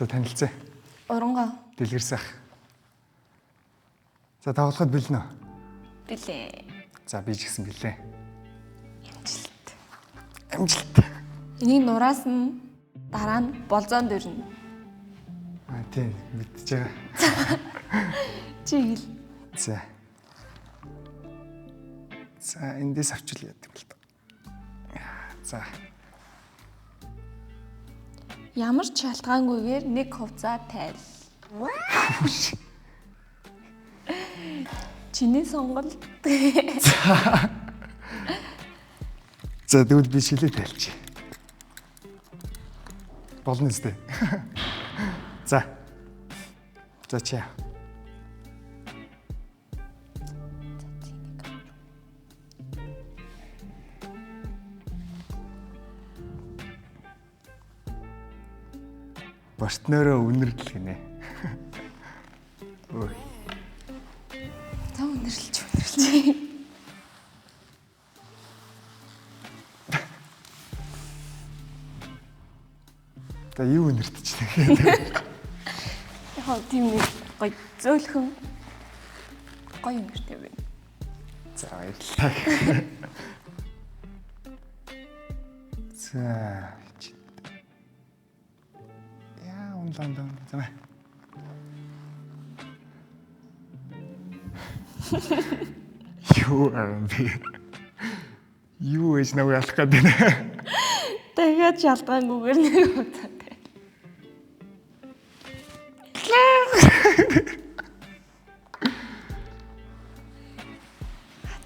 За танилцъя. Урангаа. Дэлгэрсэх. За тоглоход бэлнэ үү? Билээ. За би ч гэсэн билээ. Амжилт. Амжилт. Энийг нураас нь дараа нь болзоонд өрнө. Тийм мэдчихэж байгаа. Чи хэл. За. За эндээс авчил яадаг л та. За. Ямар ч шалтгаангүйгээр нэг хувцас тайл. Чиний сонголт. За тэгвэл би шилээ тайлчих. Болно үстэй. За. За чи. Партнероо үнэрлэх гинэ. Ой. Та үнэрлж. За юу үнэртчихлээ. Яа тийм нэг гоё зөөлхөн гоё үнэртэй байна. За баярлалаа. За. Яа унлан. За. Юу би. Юу ээж нэг ялах гэдэг нэ. Тэгээд шалтгаангүйгээр нэг хувцас.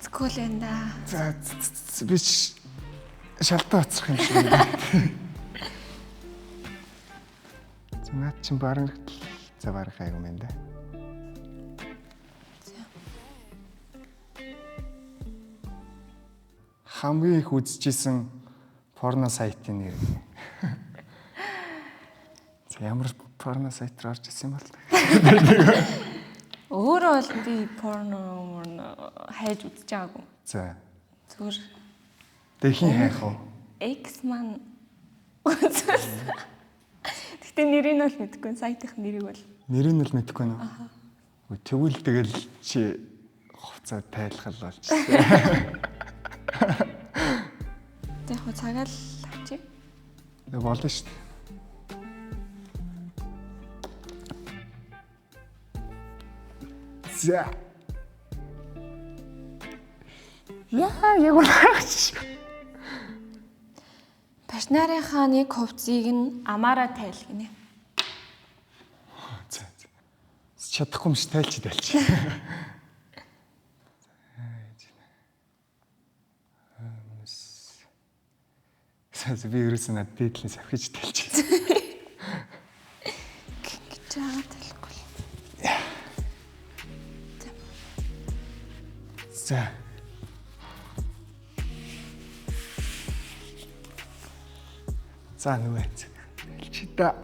Хацгүй л энэ да. За би шалтгаан оцрох юм шиг байна. Наад чинь бараг за барах айгу юм да. Хамгийн их үзчихсэн порно сайтын нэр. За ямар порно сайт руу орж ирсэн юм бол. Өөрөө бол би порно хайж үзэж байгаагүй. За. Зүгээр Тэхийн хайх уу? X маань. Гэтэ нэрийг нь бол мэдэхгүй, сайтын нэрийг бол. Нэрийг нь л мэдэхгүй нөө. Өө тэгвэл тэгэл чи хувцас тайлхал болж байна. Тэг хоо цагаал авчи. Болно шүү дээ. За. Яа, яг унаач. Партнерийнхаа нэг хувцсыг нь амаараа тайл гинэ. За. Чадахгүй юм шиг тайлч. За би ерөөсөө над дээдлээс авчиж тайлч. Гэж байгаа талгүй. За. За нүвэ. Тайлч та.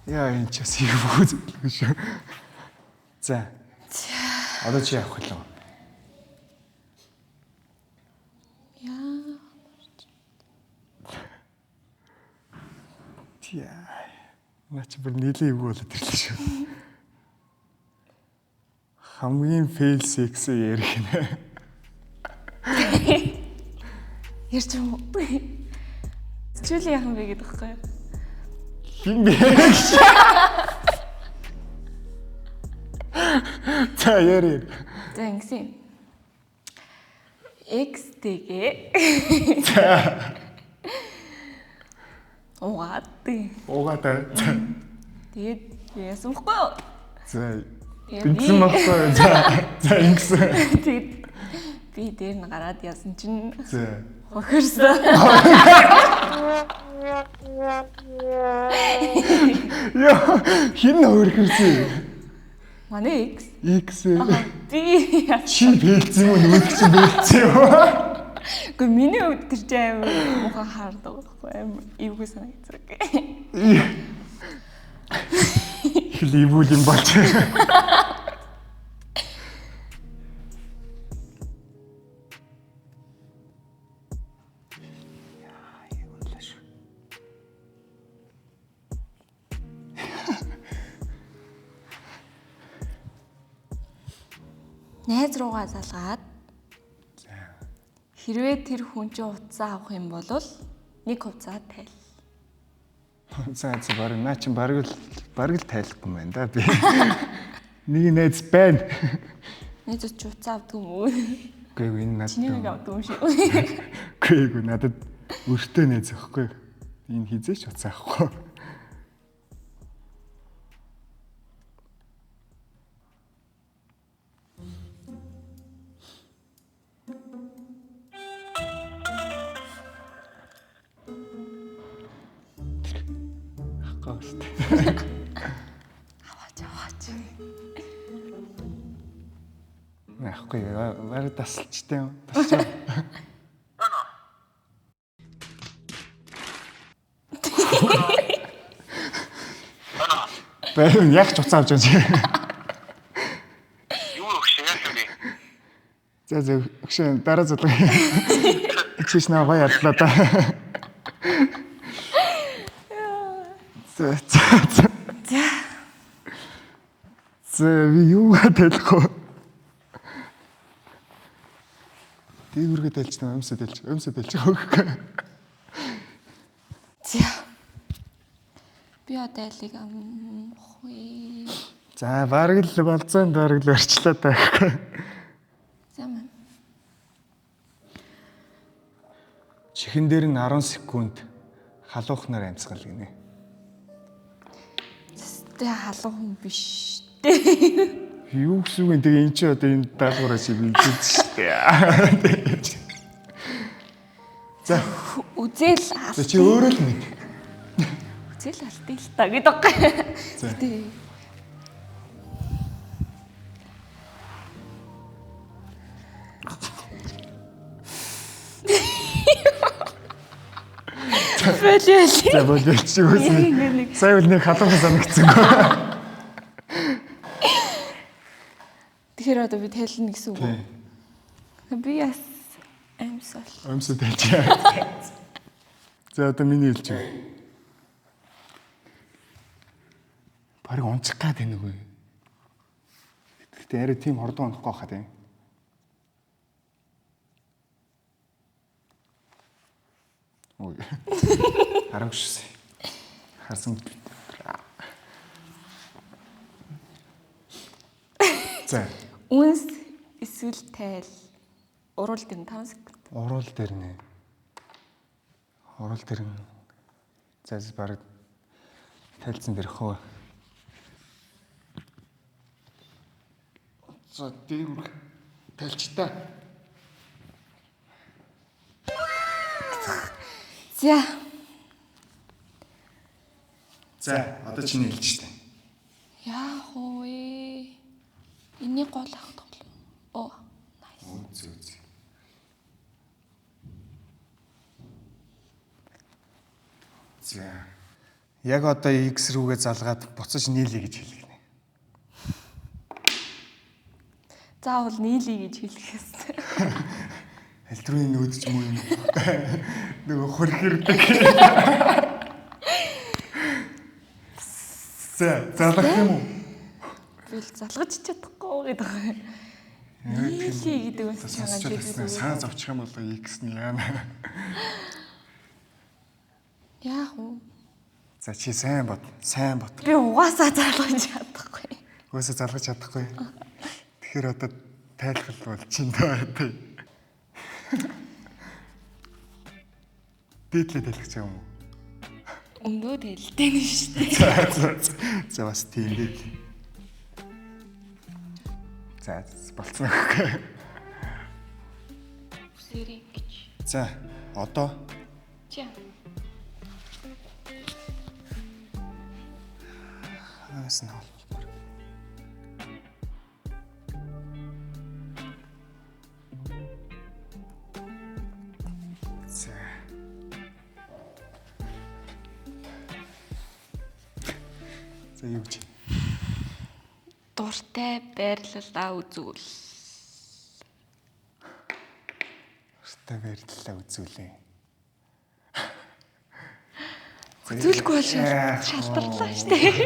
Яа энэ ч бас их бүзэлгүй шүү. За. Одоо чи явах л уу? Яа. Наач бүр нийлээ юу болоод ирлээ шүү. Хамгийн фейл секс ярих нэ. Ярьж юм уу? Чүл яхан бэ гэдэг вэ? Хин бэ? За яри. За ингэсэн. X-тэйгээ. Угаад. Тэгээд ясамхгүй юу? За. Бинцэн багсаа. За ингэсэн. Тэгээд би дээр нь гараад ясан чинь. За. Хохирсон. Яа, хин хохирсон. Манай X. X. Би Чи бэлцэн үү, нүг чи бэлцэн үү? Гэхдээ миний хувьд тэр чинь амар муухай хардаг байхгүй амар эвгүй санагддаг. Хлибүүл юм болж. Найз руугаа залгаад За. хэрвээ тэр хүн чинь утсаа авах юм бол нэг хувцас тайл. За баг наа чи баг л тайлахгүй юм байна да би. Нэг найз байна. Найз ч утсаа авдаг юм уу? Үгүй энэ надад. Чиний нэг авдаг юм шиг. Үгүй надад өртөө найз ахгүй. Энэ хизээч утсаа авахгүй. Гоост. Аваач. Ахгүй баг тасалчтай юм. Тасч. Байн яг ч уцаа авч байгаа. Юу өгшөө яа. За өгшөө дараа зулга. Ичээс наа гоё ядлаа да. За. За юу хэлэхгүй. Дээгүүргээ дэлж нэ өмсөд дэлж өгөх. За. Би одоо айлыг амхгүй. За бараг л болцсон бараг л орчлоо та. За мэн. Чихэн дээр нь 10 секунд халуухнаар амьсгал гинэ. Тэ халуун хүн биш дээ. Юу гэсэн үг вэ? Тэгээ эн чи одоо энэ даалгавраа чи бэлдэж штэ. За Үзэл чи өөрөө л мэд. үзэл алтыг л та гэдэг байхгүй. За. Тэ. За болооч чи үгүй. Сая үл нэг халуун санагдсан. Тэгэхээр одоо би тайлна гэсэн үг үү? Би яс амьсгал. Өмсөд хэлж. За одоо миний хэлж байна. Бараг унцах гад байна үгүй. Гэтэ арай тийм хордон унахгүй хаа тийм. Ой. Харагшс. Харсан. За. Үнс эсвэл тайл. Уруул дээр 5 секунд. Уруул дээр нэ. Уруул дээр нь. За бараг тайлцсан дэрх хөө. За дээгүр тайлчтай. За. За одоо чиний хэлж штэ. Яах вэ? Энийг гол авах тоглоо. Оо. Үгүй үгүй. За. Яг одоо X рүүгээ залгаад буцаж нийлье гэж хэлгэнэ. Заавал нийлье гэж хэлэхээс. Альтрууны нөөд ч юм уу юм. Нөгөө хөрхирдэг. За, залгах юм уу? Би л залгаж чадахгүй гэдэг. Нийлье гэдэг бас чагаа гэдэг. Саа зовчих юм бол X нь яана. Яах вэ? За чи сайн бод. Би угаасаа залгаж чадахгүй. Угаасаа залгаж чадахгүй. Тэгэхээр одоо тайлбар бол чин даа. Дээдлээ тайлгч юм уу? Өндөө тэлтэй нь шүү дээ. За бас тийм дээ. За болцсон аа. Үсэрэг гэж. За одоо Чи. Ааснаа. За. За юу гэж? Дуртай байрлалаа үзүүл. Өөртөө баярлалаа үзүүлээ. Үзүүлэхгүй бол шалтарлаа шүү дээ.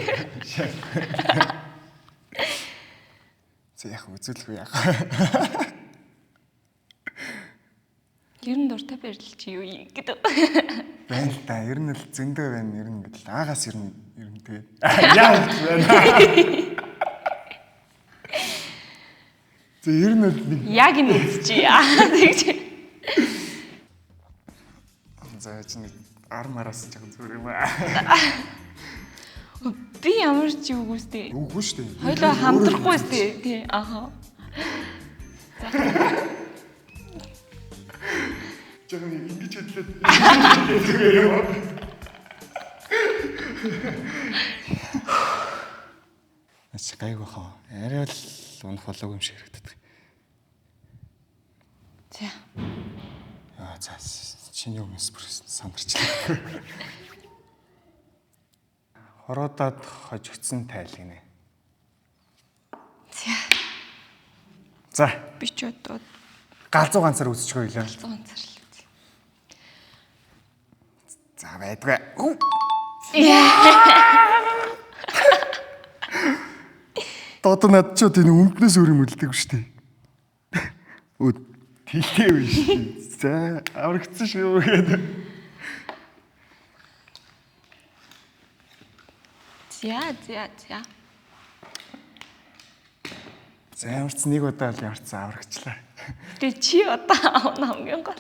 За яг үзүүлэх үү яах. Ер нь дуртай байрлал чи юу гэдэг. Байна л да. Ер нь л зөндөө байна. Ер нь гэдэл аагаас ер нь тэгээд яа байна. За ер нь л нэг Яг энэ үзчихье. Тэгж. за чи нэг армараас жаг зүгээр юм аа. Би ямар ч юу үстэй. Үгүй шүү дээ. Хоёлоо хамтрахгүй үстэй. Тий. Аха. Жаг ингэж хөдлөөд зүгээр юм. Ач гайг баха. Арай л унах болоогүй юм шиг харагддаг. За. Яа за чиний өмнөөс бүр сандарчлаа. Хороодод хожигдсан тайл гинэ. За. Би ч одоо Галзуу ганцаар үзчихгүй лээ. ганцаар л үз. За байдгаа. Дод над ч энэ өмднөөс өөр юм үлдээгүй шүү дээ. Өө тэлтэй биш. За аврагдсан шүү гэдэг. За. За ямарч нэг удаа л ямарчсан аврагчлаа. Тэ чи одоо хамгийн гол.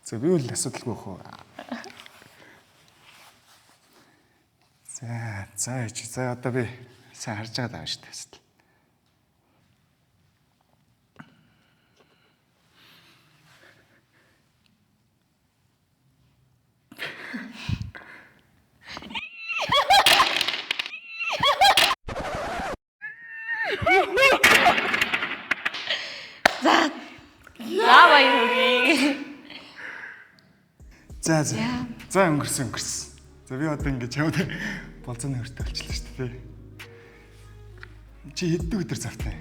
За би үл асуудалгүй хөө. За ич. За одоо би сайн харж байгаа даа шүү дээ. За баярлалаа. За өнгөрсөн. За би одоо ингэж яваад болцооны хөртөө болчихлоо шүү дээ. Чи хэдэн өдөр завтай?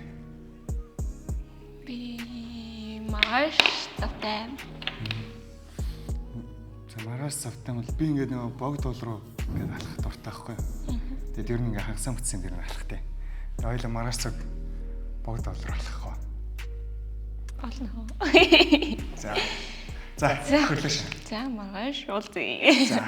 Би маш тавтай. За маргааш завтай бол би ингээд нэг богд бол руу ингээд алхах дуртай байхгүй. Тэгээд ер нь ингээд хагасаа мөцсөн дэр алхахтай. Тэгээд хоёул маргааш цаг богд бол руу алхах уу? Олно. За. Хөрлөш. За маргааш уулзъя. За.